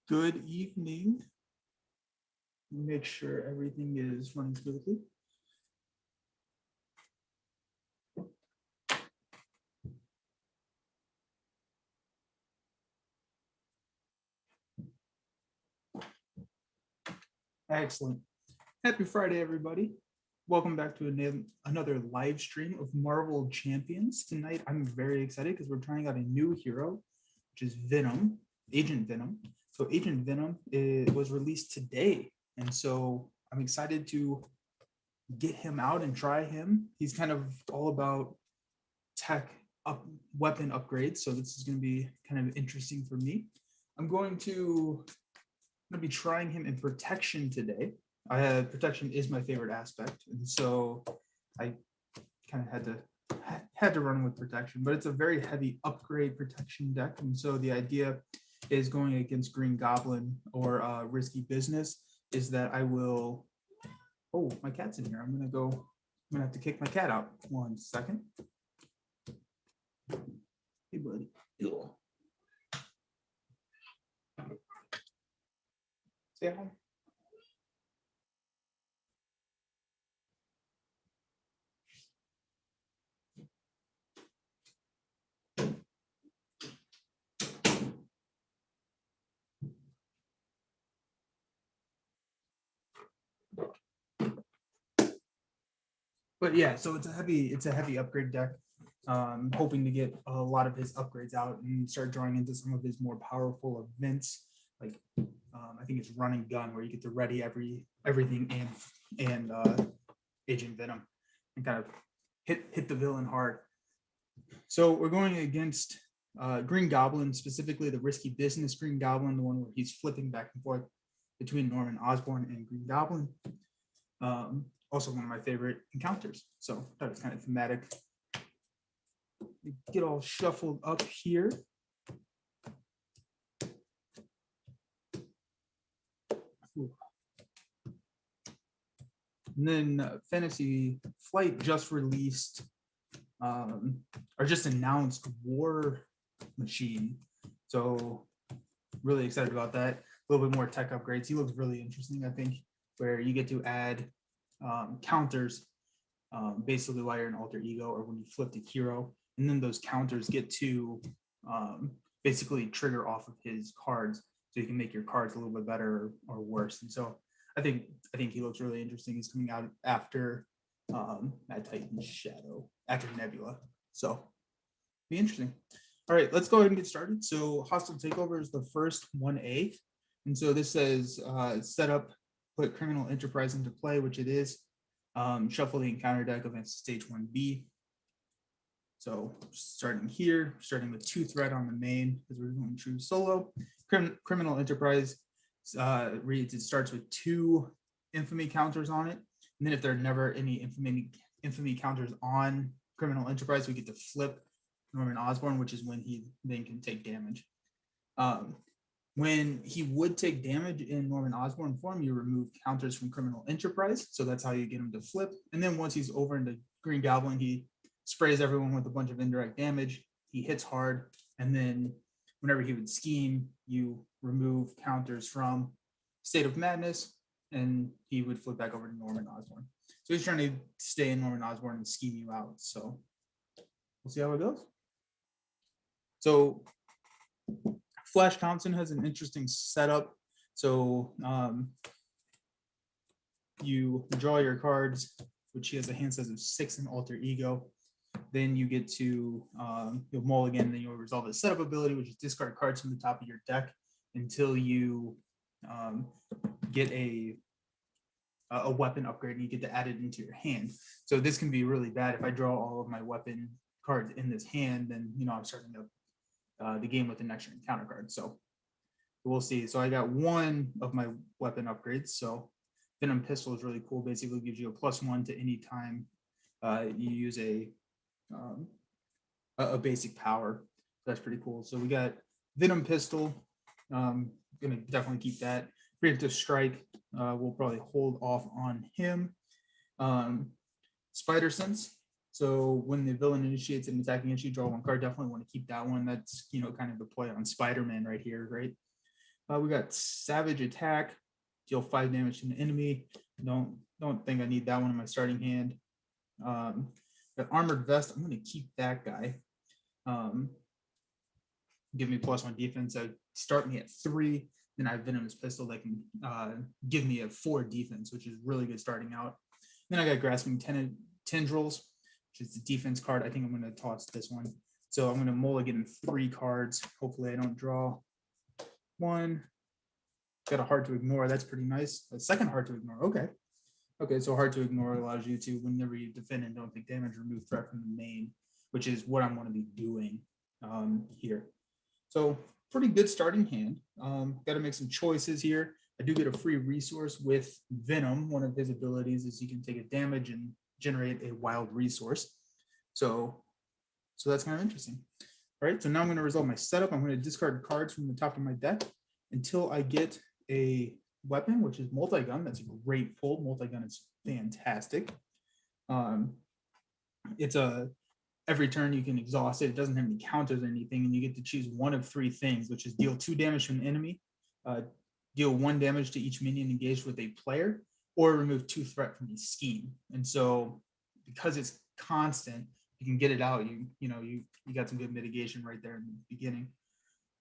Good evening. Make sure everything is running smoothly. Excellent. Happy Friday, everybody. Welcome back to another live stream of Marvel Champions. Tonight, I'm very excited because we're trying out a new hero, which is Venom, Agent Venom. So Agent Venom was released today. And so I'm excited to get him out and try him. He's kind of all about tech weapon upgrades. So this is going to be kind of interesting for me. I'm going to be trying him in protection today. Protection is my favorite aspect, and so I kind of had to run with protection. But it's a very heavy upgrade protection deck, and so the idea is going against Green Goblin or Risky Business is that I will. Oh, my cat's in here. I'm gonna have to kick my cat out. 1 second. Hey, buddy. Ew. Say hi. But yeah, so it's a heavy upgrade deck. Hoping to get a lot of his upgrades out and start drawing into some of his more powerful events. Like I think it's Running Gun, where you get to ready everything and Agent Venom and kind of hit the villain hard. So we're going against Green Goblin, specifically the Risky Business Green Goblin, the one where he's flipping back and forth between Norman Osborn and Green Goblin. Also one of my favorite encounters. So that was kind of thematic. Get all shuffled up here. And then Fantasy Flight just released or just announced War Machine. So really excited about that. A little bit more tech upgrades. He looks really interesting, I think, where you get to add counters basically while you're an alter ego or when you flip the hero. And then those counters get to basically trigger off of his cards. So you can make your cards a little bit better or worse. And so I think he looks really interesting. He's coming out after Mad Titan's Shadow, after Nebula. So be interesting. All right, let's go ahead and get started. So Hostile Takeover is the first 1A. And so this says set up, put Criminal Enterprise into play, which it is. Shuffle the encounter deck against stage 1B. So starting here, starting with 2 threat on the main, because we're going true solo. Criminal Enterprise reads it starts with 2 infamy counters on it. And then if there are never any infamy counters on Criminal Enterprise, we get to flip Norman Osborn, which is when he then can take damage. When he would take damage in Norman Osborn form, you remove counters from Criminal Enterprise. So that's how you get him to flip. And then once he's over into Green Goblin, he sprays everyone with a bunch of indirect damage. He hits hard. And then whenever he would scheme, you remove counters from State of Madness, and he would flip back over to Norman Osborn. So he's trying to stay in Norman Osborn and scheme you out. So we'll see how it goes. So Flash Thompson has an interesting setup. So you draw your cards, which he has a hand size of 6 in Alter Ego. Then you get to you'll mulligan, and then you'll resolve the setup ability, which is discard cards from the top of your deck until you get a weapon upgrade, and you get to add it into your hand. So this can be really bad if I draw all of my weapon cards in this hand. Then I'm starting the game with an extra encounter card. So we'll see. So I got 1 of my weapon upgrades. So Venom Pistol is really cool. Basically gives you a +1 to any time you use a basic power. That's pretty cool. So we got Venom Pistol. Gonna definitely keep that. Preemptive Strike. We'll probably hold off on him. Spider Sense. So when the villain initiates an attack against you, draw 1 card. Definitely want to keep that one. That's kind of the play on Spider-Man right here, right? We got Savage Attack, deal 5 damage to an enemy. Don't think I need that one in my starting hand. Got Armored Vest. I'm going to keep that guy. Give me +1 defense. So start me at 3. Then I have Venom's Pistol that can give me a 4 defense, which is really good starting out. Then I got Grasping Tendrils, which is the defense card. I think I'm going to toss this one. So I'm going to mulligan 3 cards. Hopefully I don't draw 1. Got a Hard to Ignore. That's pretty nice. A second Hard to Ignore. Okay. Okay, so Hard to Ignore allows you to, whenever you defend and don't take damage, remove threat from the main, which is what I'm going to be doing here. So pretty good starting hand. Got to make some choices here. I do get a free resource with Venom. One of his abilities is you can take a damage and generate a wild resource. So that's kind of interesting. All right, so now I'm going to resolve my setup. I'm going to discard cards from the top of my deck until I get a weapon, which is multi-gun. That's a great pull. Multi-gun is fantastic. It's a every turn you can exhaust it. It doesn't have any counters or anything, and you get to choose one of 3 things, which is deal 2 damage to an enemy, deal 1 damage to each minion engaged with a player, or remove 2 threat from the scheme. And so because it's constant, you can get it out. You got some good mitigation right there in the beginning.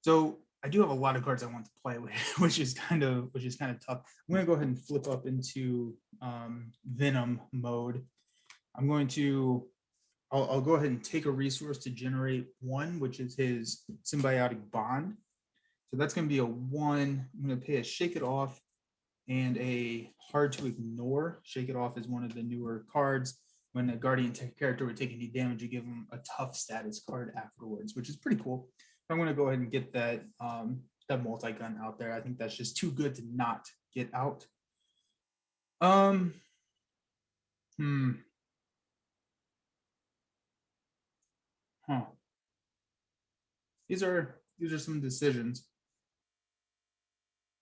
So I do have a lot of cards I want to play with, which is kind of tough. I'm going to go ahead and flip up into Venom mode. I'm going to I'll go ahead and take a resource to generate 1, which is his Symbiotic Bond. So that's going to be a 1. I'm going to pay a Shake It Off and a Hard to Ignore. Shake It Off is one of the newer cards. When a Guardian character would take any damage, you give them a tough status card afterwards, which is pretty cool. I'm going to go ahead and get that that multi-gun out there. I think that's just too good to not get out. These are some decisions.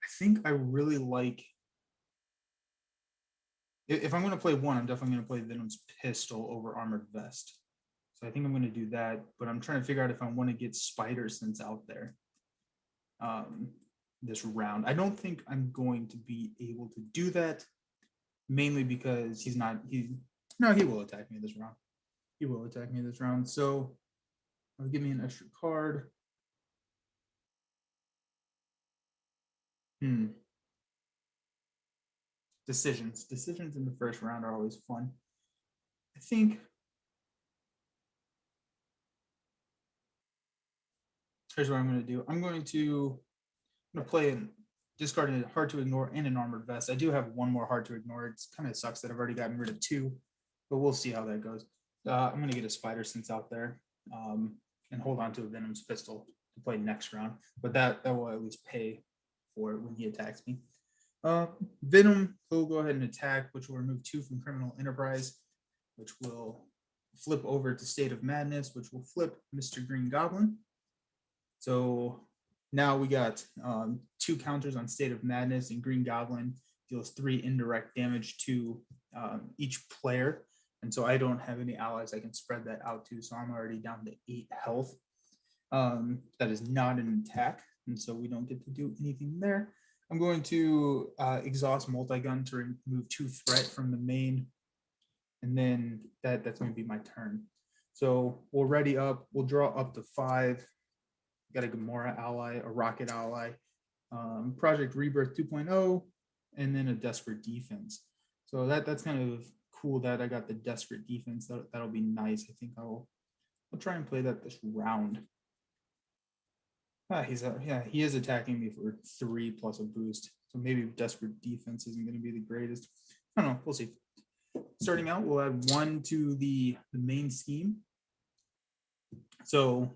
I think I really like, if I'm going to play 1, I'm definitely going to play Venom's Pistol over Armored Vest. So I think I'm going to do that, but I'm trying to figure out if I want to get Spider Sense out there this round. I don't think I'm going to be able to do that, mainly because he will attack me this round. He will attack me this round. So I'll give me an extra card. Decisions in the first round are always fun. I think here's what I'm going to do. I'm going to play and discard a Hard to Ignore and an Armored Vest. I do have 1 more Hard to Ignore. It kind of sucks that I've already gotten rid of 2, but we'll see how that goes. I'm going to get a Spider Sense out there and hold on to a Venom's Pistol to play next round, but that will at least pay for it when he attacks me. Venom will go ahead and attack, which will remove 2 from Criminal Enterprise, which will flip over to State of Madness, which will flip Mr. Green Goblin. So now we got 2 counters on State of Madness, and Green Goblin deals 3 indirect damage to each player. And so I don't have any allies I can spread that out to, so I'm already down to 8 health. That is not an attack, and so we don't get to do anything there. I'm going to exhaust multi-gun to remove 2 threat from the main, and then that's going to be my turn. So we'll ready up. We'll draw up to 5. Got a Gamora ally, a Rocket ally, Project Rebirth 2.0, and then a Desperate Defense. So that's kind of cool that I got the Desperate Defense. That'll be nice. I think I'll try and play that this round. He is attacking me for 3 plus a boost. So maybe Desperate Defense isn't going to be the greatest. I don't know. We'll see. Starting out, we'll add 1 to the main scheme. So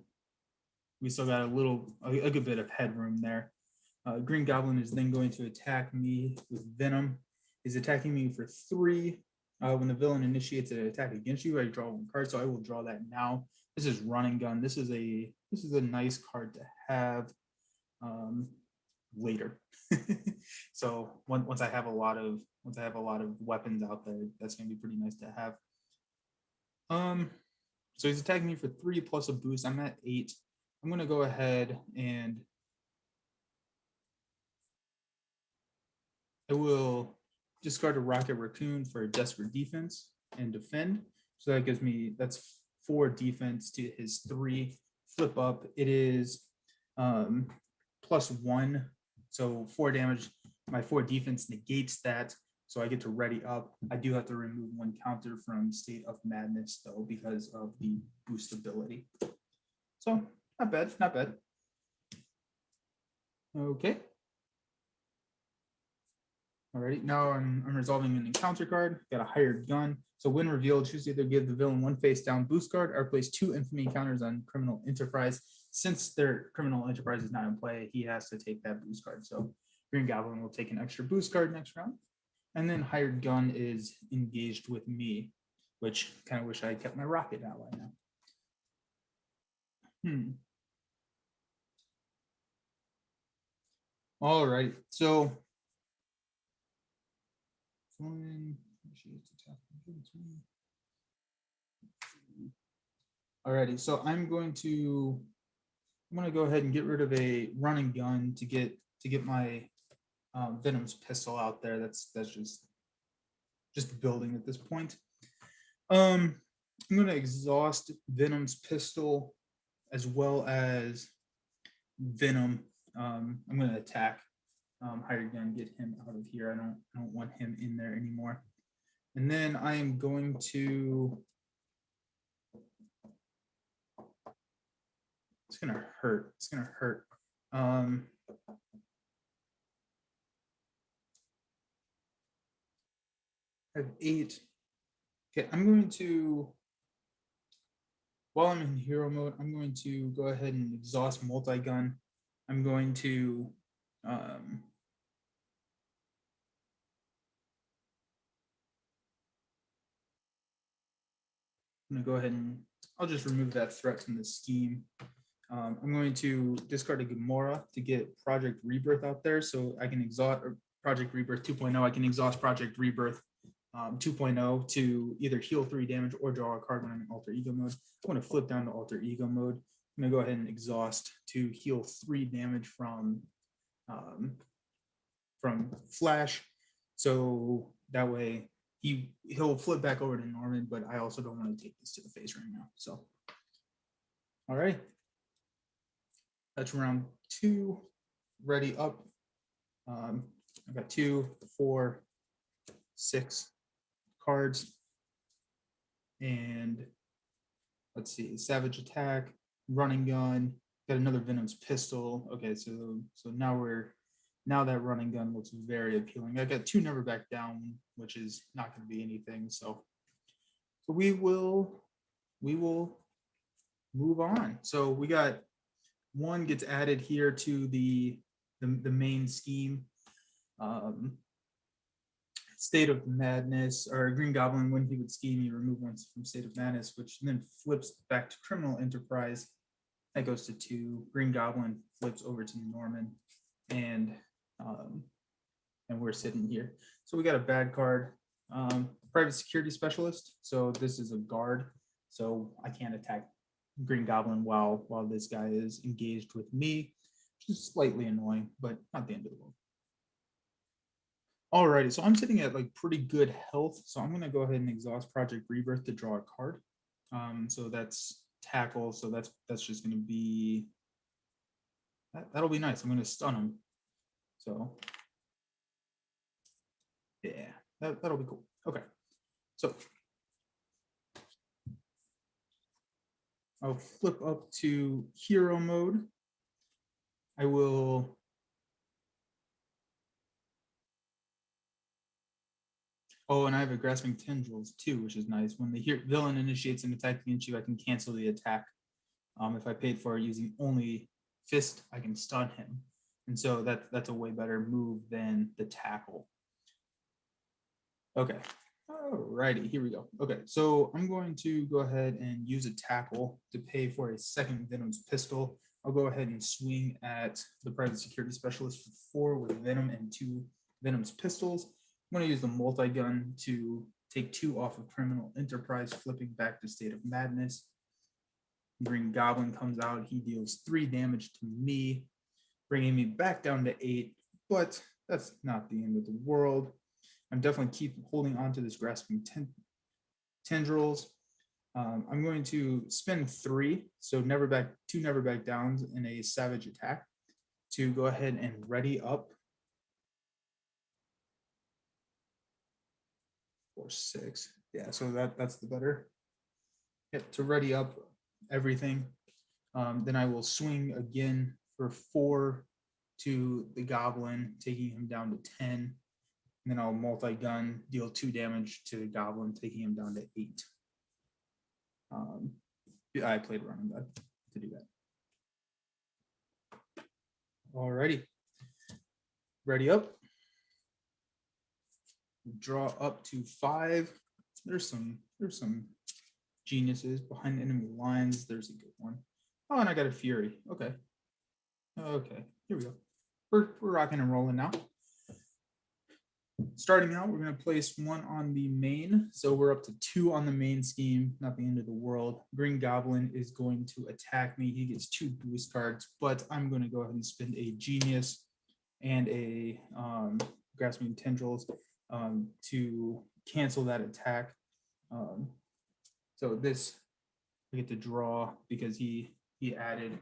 we still got a good bit of headroom there. Green Goblin is then going to attack me with Venom. He's attacking me for 3. When the villain initiates an attack against you, I draw 1 card, so I will draw that now. This is Run and Gun. This is a nice card to have later. So once I have a lot of weapons out there, that's going to be pretty nice to have. So he's attacking me for 3 plus a boost. I'm at 8. I'm going to go ahead and I will discard a Rocket Raccoon for a Desperate Defense and defend. So that gives me, that's 4 defense to his 3. Flip up, it is +1. So 4 damage. My 4 defense negates that. So I get to ready up. I do have to remove 1 counter from State of Madness, though, because of the boost ability. So not bad, not bad. Okay. Alrighty, now I'm resolving an encounter card. Got a hired gun. So when revealed, choose to either give the villain 1 face down boost card or place 2 infamy counters on Criminal Enterprise. Since their Criminal Enterprise is not in play, he has to take that boost card. So Green Goblin will take an extra boost card next round. And then hired gun is engaged with me, which kind of wish I kept my rocket ally now. All right, so alrighty, so I'm going to go ahead and get rid of a running gun to get my Venom's pistol out there. That's just building at this point. I'm going to exhaust Venom's pistol as well as Venom. I'm going to attack hired gun, get him out of here. I don't want him in there anymore. And then I am going to, it's gonna hurt. It's gonna hurt. I have 8. Okay, I'm going to, while I'm in hero mode, I'm going to go ahead and exhaust multi-gun. I'm going to I'm going to go ahead and I'll just remove that threat from the scheme. I'm going to discard a Gamora to get Project Rebirth out there, so I can exhaust Project Rebirth 2.0. I can exhaust Project Rebirth 2.0 to either heal 3 damage or draw a card when I'm in Alter Ego mode. I'm going to flip down to Alter Ego mode. I'm going to go ahead and exhaust to heal 3 damage from Flash, so that way he'll flip back over to Norman, but I also don't want to take this to the face right now. So, all right, that's round 2. Ready up. I've got 2, 4, 6 cards, and let's see, Savage Attack, Running Gun, got another Venom's pistol. Okay, so now that Running Gun looks very appealing. I got 2 Never Back Down, which is not going to be anything. So we will move on. So we got 1 gets added here to the main scheme. State of Madness, or Green Goblin, when he would scheme, you remove 1 from State of Madness, which then flips back to Criminal Enterprise. That goes to 2. Green Goblin flips over to Norman, and we're sitting here. So we got a bad card, Private Security Specialist. So this is a guard, so I can't attack Green Goblin while this guy is engaged with me, which is slightly annoying, but not the end of the world. Alrighty, so I'm sitting at like pretty good health, so I'm gonna go ahead and exhaust Project Rebirth to draw a card. So that's tackle, so that's just gonna be that'll be nice. I'm gonna stun him. So yeah, that'll be cool. Okay, so I'll flip up to hero mode. I will and I have a Grasping Tendrils too, which is nice. When the villain initiates an attack against you, I can cancel the attack. If I paid for it using only fist, I can stun him. And so that's a way better move than the tackle. Okay, alrighty, here we go. Okay, so I'm going to go ahead and use a tackle to pay for a 2nd Venom's pistol. I'll go ahead and swing at the Private Security Specialist for 4 with Venom and 2 Venom's pistols. I'm going to use the multi-gun to take 2 off of Criminal Enterprise, flipping back to State of Madness. Green Goblin comes out. He deals 3 damage to me, bringing me back down to 8. But that's not the end of the world. I'm definitely keep holding on to this grasping tendrils. I'm going to spend 3, so two never back downs in a savage attack to go ahead and ready up for 6. Yeah, so that's the better. Yep, to ready up everything. Then I will swing again for 4 to the goblin, taking him down to 10. And then I'll multi-gun, deal 2 damage to the goblin, taking him down to 8. I played running gun to do that. Alrighty. Ready up. Draw up to 5. There's some geniuses behind enemy lines. There's a good one. Oh, and I got a fury. Okay. Okay, here we go. We're rocking and rolling now. Starting out, we're going to place 1 on the main. So we're up to 2 on the main scheme, not the end of the world. Green Goblin is going to attack me. He gets 2 boost cards, but I'm going to go ahead and spend a genius and a grasping tendrils to cancel that attack. So this, I get to draw because he added,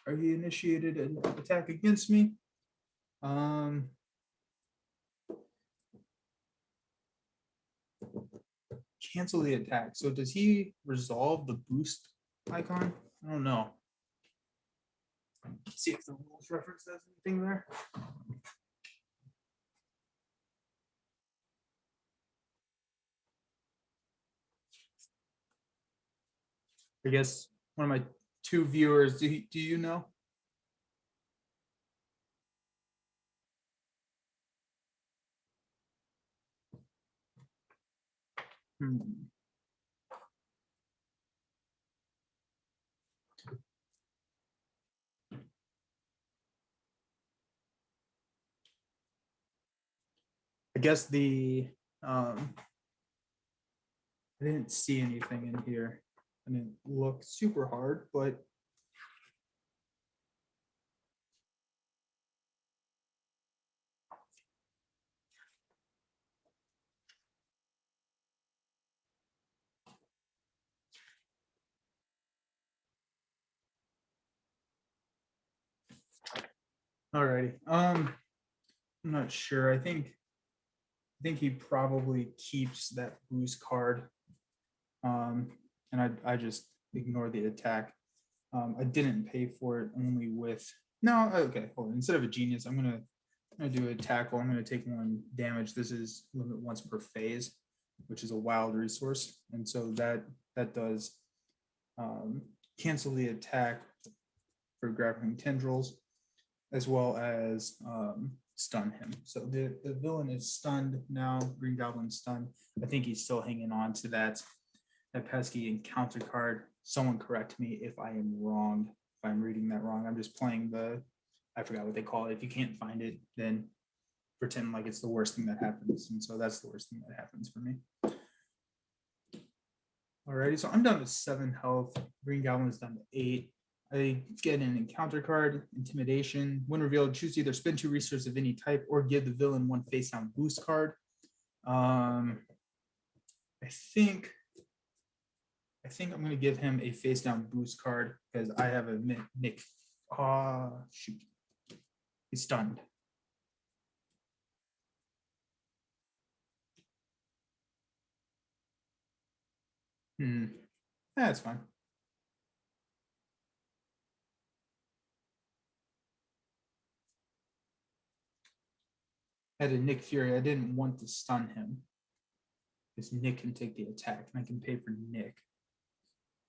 or he initiated an attack against me. Cancel the attack. So does he resolve the boost icon? I don't know. Let's see if the rules reference has anything there. I guess one of my 2 viewers, do you know? I guess I didn't see anything in here. I didn't look super hard, but alrighty. I'm not sure. I think he probably keeps that boost card. And I just ignore the attack. I didn't pay for it only with no. Okay, hold on. Instead of a genius, I'm gonna do a tackle. I'm gonna take 1 damage. This is limit once per phase, which is a wild resource, and so that does cancel the attack for grappling tendrils, as well as stun him. So the villain is stunned now. Green Goblin stunned. I think he's still hanging on to that pesky encounter card. Someone correct me if I am wrong, if I'm reading that wrong. I'm just playing I forgot what they call it. If you can't find it, then pretend like it's the worst thing that happens. And so that's the worst thing that happens for me. Alrighty, so I'm down to 7 health. Green Goblin is down to 8. I get an encounter card, Intimidation. When revealed, choose either spend 2 resources of any type or give the villain 1 face down boost card. I think I'm going to give him a face down boost card because I have a Nick. Shoot. He's stunned. That's fine. I had a Nick Fury. I didn't want to stun him because Nick can take the attack and I can pay for Nick.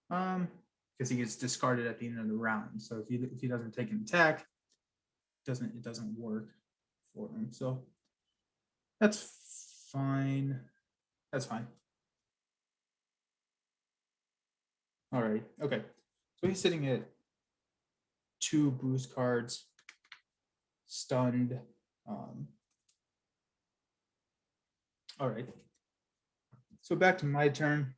Because he gets discarded at the end of the round. So if he doesn't take an attack, it doesn't work for him. So that's fine. That's fine. All right. Okay. So he's sitting at 2 boost cards, stunned. All right. So back to my turn.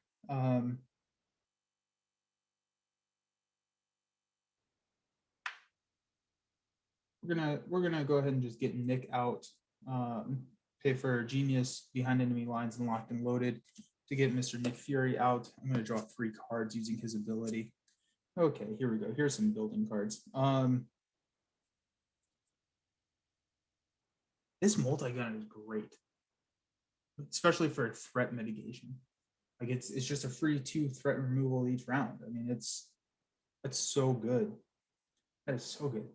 We're gonna go ahead and just get Nick out pay for Genius behind enemy lines and locked and loaded to get Mr. Nick Fury out. I'm going to draw 3 cards using his ability. Okay, here we go. Here's some building cards. This multi-gun is great, especially for threat mitigation. Like it's just a free 2 threat removal each round. I mean, that's so good. That is so good.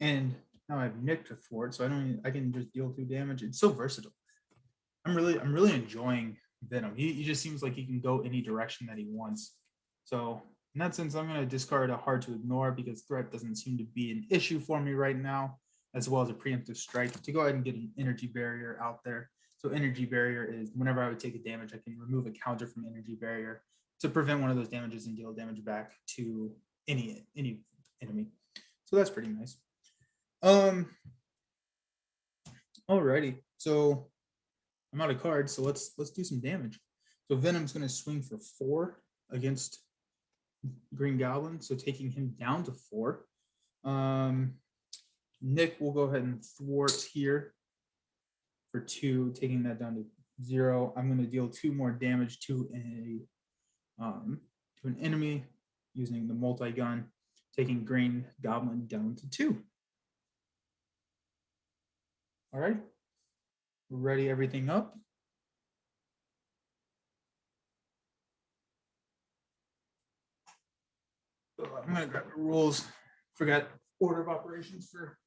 And now I have Nick to thwart, so I can just deal 2 damage. It's so versatile. I'm really enjoying Venom. He just seems like he can go any direction that he wants. So in that sense, I'm going to discard a hard to ignore because threat doesn't seem to be an issue for me right now, as well as a preemptive strike to go ahead and get an energy barrier out there. So energy barrier is whenever I would take a damage, I can remove a counter from energy barrier to prevent one of those damages and deal damage back to any enemy. So that's pretty nice. Alrighty. So I'm out of cards, so let's do some damage. So Venom's going to swing for 4 against Green Goblin, so taking him down to 4. Nick will go ahead and thwart here for 2, taking that down to 0. I'm going to deal 2 more damage to an enemy using the multi-gun, taking Green Goblin down to 2. All right, ready everything up. I'm gonna grab the rules. Forgot order of operations for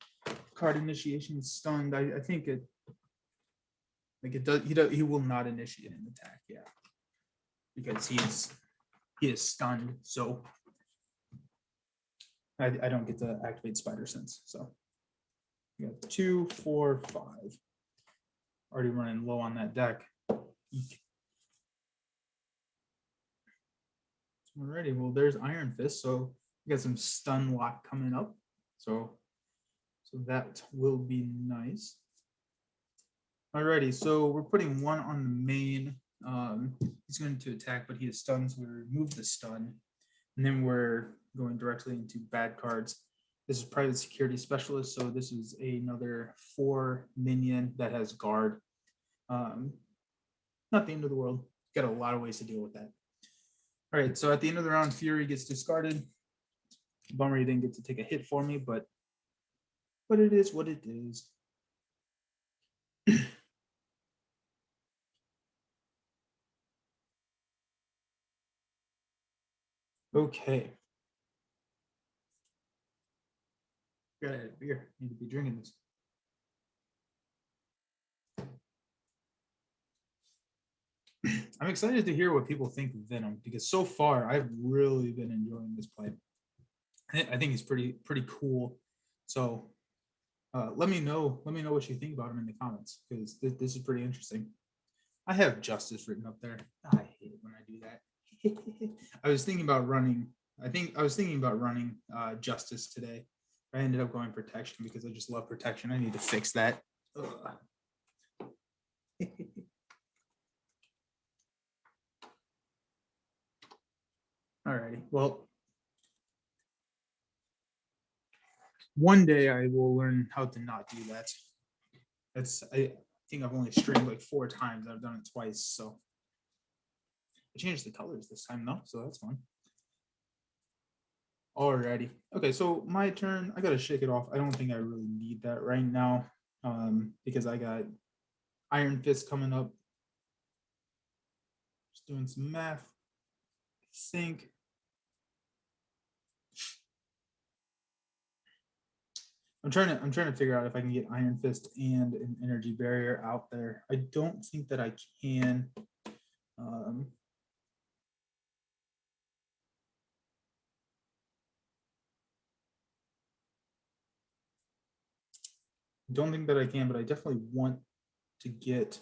card initiation. Stunned. I think it does. He will not initiate an attack. Yeah, because he is stunned. So I don't get to activate Spider Sense. So we got 2, 4, 5. Already running low on that deck. Eek. Alrighty, well, there's Iron Fist, so we got some stun lock coming up. So that will be nice. Alrighty, so we're putting 1 on the main. He's going to attack, but he is stunned, so we remove the stun. And then we're going directly into bad cards. This is Private Security Specialist, so this is another 4 minion that has guard. Not the end of the world. Got a lot of ways to deal with that. All right, so at the end of the round, Fury gets discarded. Bummer he didn't get to take a hit for me, but it is what it is. Okay. Gotta have a beer. Need to be drinking this. I'm excited to hear what people think of Venom because so far I've really been enjoying this play. I think he's pretty cool. So let me know what you think about him in the comments because this is pretty interesting. I have Justice written up there. I hate it when I do that. I was thinking about running. Justice today. I ended up going Protection because I just love Protection. I need to fix that. Alrighty. Well, one day I will learn how to not do that. I think I've only streamed like 4 times. I've done it twice, so I changed the colors this time though, so that's fun. Alrighty. Okay, so my turn. I gotta shake it off. I don't think I really need that right now, because I got Iron Fist coming up. Just doing some math. I think I'm trying to figure out if I can get Iron Fist and an energy barrier out there. I don't think that I can. Don't think that I can, but I definitely want to get.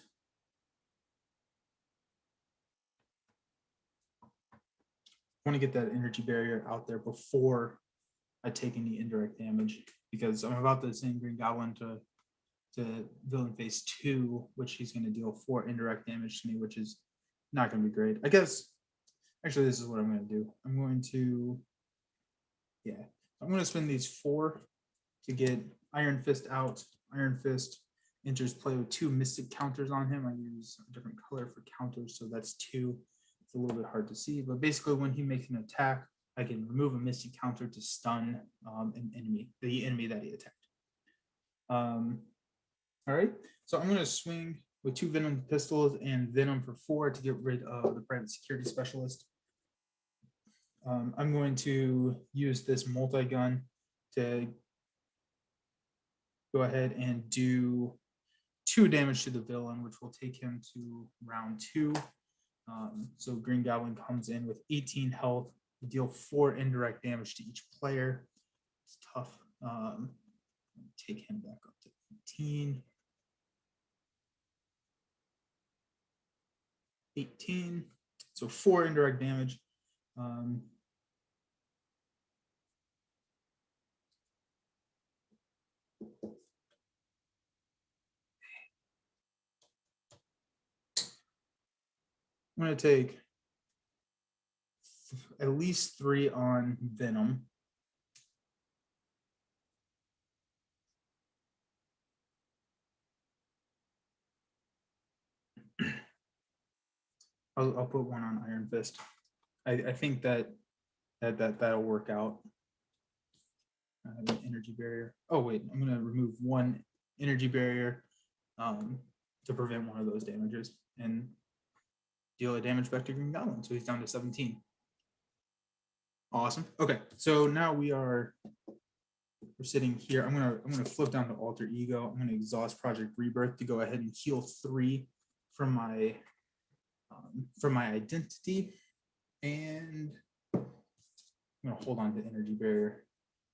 I want to get that energy barrier out there before I take any indirect damage because I'm about to send Green Goblin to villain phase 2, which he's going to deal 4 indirect damage to me, which is not going to be great. I guess actually this is what I'm going to do. I'm going to spend these 4 to get Iron Fist out, Iron Fist, enters play with 2 mystic counters on him. I use a different color for counters, so that's 2. It's a little bit hard to see, but basically when he makes an attack, I can remove a mystic counter to stun an enemy, the enemy that he attacked. All right, so I'm going to swing with 2 Venom pistols and Venom for 4 to get rid of the private security specialist. I'm going to use this multi-gun to go ahead and do 2 damage to the villain, which will take him to round 2. So Green Goblin comes in with 18 health, deal 4 indirect damage to each player. It's tough. Take him back up to 18. 18. So 4 indirect damage. I'm going to take at least 3 on Venom. I'll put 1 on Iron Fist. I think that'll work out. An energy barrier. Oh wait, I'm going to remove 1 energy barrier to prevent one of those damages and deal a damage back to Green Goblin. So he's down to 17. Awesome. Okay, so now we're sitting here. I'm gonna flip down to Alter Ego. I'm gonna exhaust Project Rebirth to go ahead and heal 3 from my identity, and I'm gonna hold on to Energy Barrier.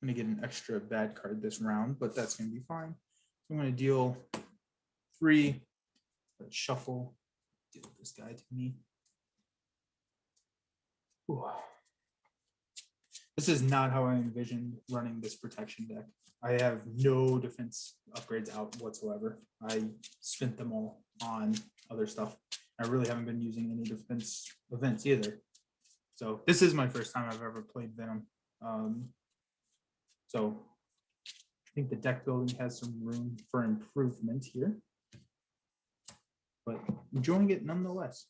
I'm gonna get an extra bad card this round, but that's gonna be fine. So I'm gonna deal 3. Let's shuffle. Deal this guy to me. Ooh. This is not how I envisioned running this protection deck. I have no defense upgrades out whatsoever. I spent them all on other stuff. I really haven't been using any defense events either. So this is my first time I've ever played Venom. So I think the deck building has some room for improvement here, but enjoying it nonetheless.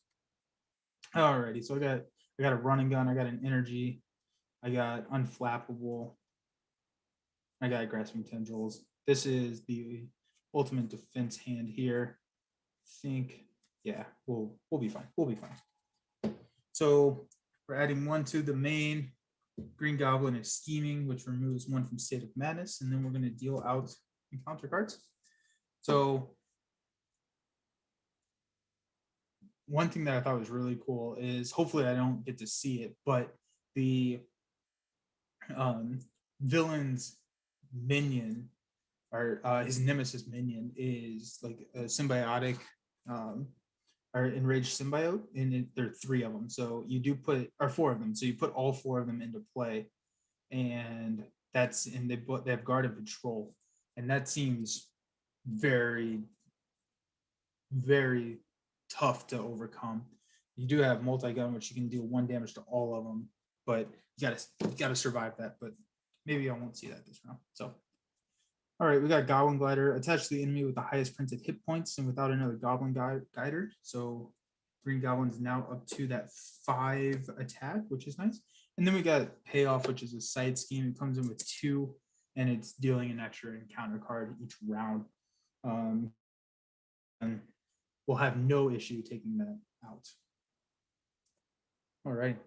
Alrighty, so I got a running gun, I got an energy, I got unflappable, I got grasping tendrils. This is the ultimate defense hand here. I think, yeah, we'll be fine. We'll be fine. So we're adding 1 to the main. Green Goblin is scheming, which removes 1 from State of Madness, and then we're going to deal out encounter cards. So one thing that I thought was really cool is, hopefully I don't get to see it, but the villain's minion, or his nemesis minion, is like a symbiotic or enraged symbiote, and there are 3 of them. So you do put, or 4 of them. So you put all 4 of them into play, and that's, and they have guard and patrol, and that seems very, very tough to overcome. You do have multi-gun, which you can deal 1 damage to all of them, but you gotta survive that. But maybe I won't see that this round. So, all right, we got Goblin Glider. Attach the enemy with the highest printed hit points and without another Goblin Guider. So Green Goblin is now up to that 5 attack, which is nice. And then we got Payoff, which is a side scheme. It comes in with 2, and it's dealing an extra encounter card each round. And we'll have no issue taking that out. All right.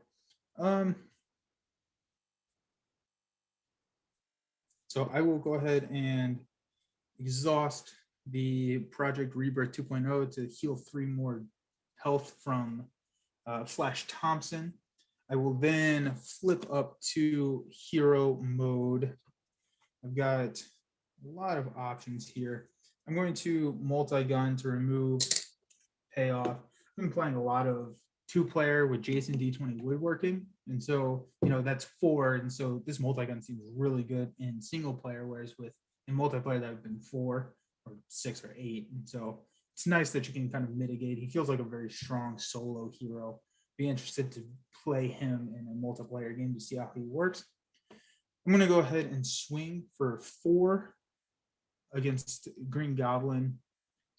So I will go ahead and exhaust the Project Rebirth 2.0 to heal 3 more health from Flash Thompson. I will then flip up to hero mode. I've got a lot of options here. I'm going to multi-gun to remove Payoff. I've been playing a lot of 2-player with Jason D20 woodworking, and so that's 4, and so this multi-gun seems really good in single player, whereas in multiplayer that would have been 4 or 6 or 8, and so it's nice that you can kind of mitigate. He feels like a very strong solo hero. Be interested to play him in a multiplayer game to see how he works. I'm going to go ahead and swing for 4 against Green Goblin.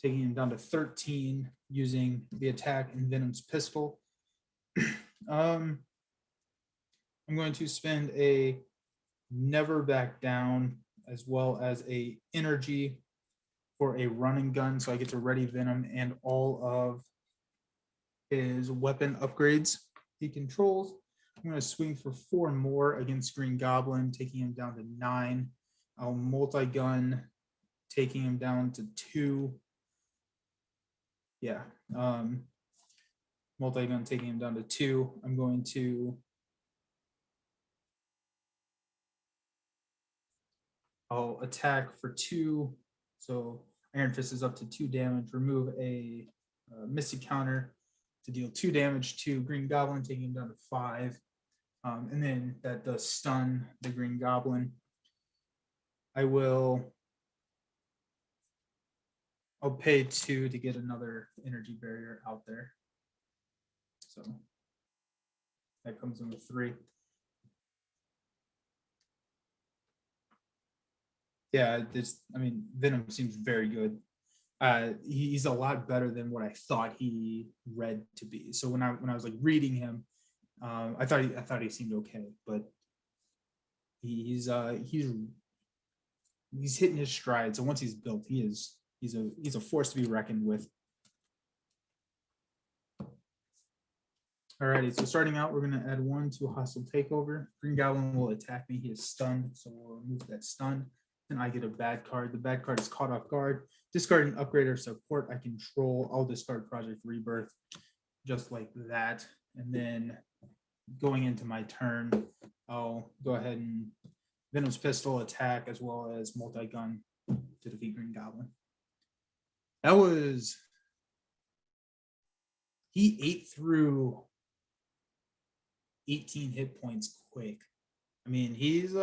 taking him down to 13 using the attack and Venom's pistol. I'm going to spend a Never Back Down as well as a energy for a running gun, so I get to ready Venom and all of his weapon upgrades he controls. I'm going to swing for 4 more against Green Goblin, taking him down to 9. I'll multi-gun, taking him down to 2. Yeah, multi-gun, taking him down to 2. I'm going to I'll attack for 2. So Iron Fist is up to 2 damage. Remove a Misty counter to deal 2 damage to Green Goblin, taking him down to 5. And then that does stun the Green Goblin. I'll pay 2 to get another energy barrier out there. So that comes in with 3. Yeah, Venom seems very good. He's a lot better than what I thought he read to be. So when I was like reading him, I thought he seemed okay, but he's hitting his stride. So once he's built, he's a force to be reckoned with. Alrighty, so starting out, we're going to add 1 to hostile takeover. Green Goblin will attack me. He is stunned, so we'll remove that stun. And I get a bad card. The bad card is caught off guard. Discard an upgrade or support I control. I'll discard Project Rebirth, just like that. And then going into my turn, I'll go ahead and Venom's pistol attack as well as multi-gun to defeat Green Goblin. He ate through 18 hit points quick. I mean, he's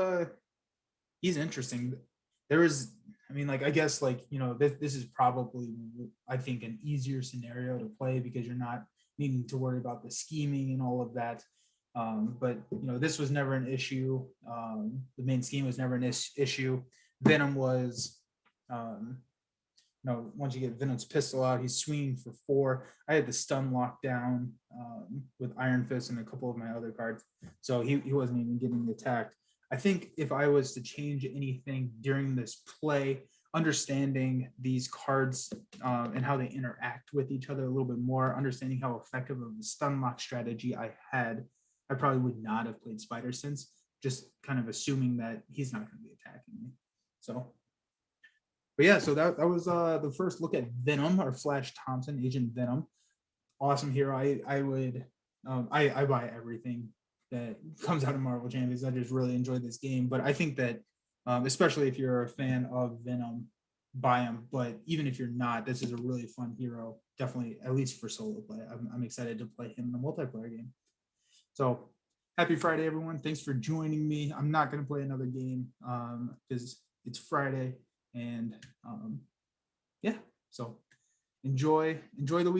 interesting. I guess this is probably, I think, an easier scenario to play because you're not needing to worry about the scheming and all of that. But this was never an issue. The main scheme was never an issue. Venom was, once you get Venom's pistol out, he's swinging for 4. I had the stun locked down with Iron Fist and a couple of my other cards, so he wasn't even getting attacked. I think if I was to change anything during this play, understanding these cards and how they interact with each other a little bit more, understanding how effective of a stun lock strategy I had, I probably would not have played Spider Sense, just kind of assuming that he's not going to be attacking me. So, but yeah, so that was the first look at Venom, or Flash Thompson, Agent Venom. Awesome hero. I buy everything that comes out of Marvel Champions. I just really enjoyed this game, but I think that especially if you're a fan of Venom, buy him. But even if you're not, this is a really fun hero, definitely, at least for solo play. I'm excited to play him in a multiplayer game. So happy Friday, everyone. Thanks for joining me. I'm not going to play another game because it's Friday, and yeah, so enjoy the weekend.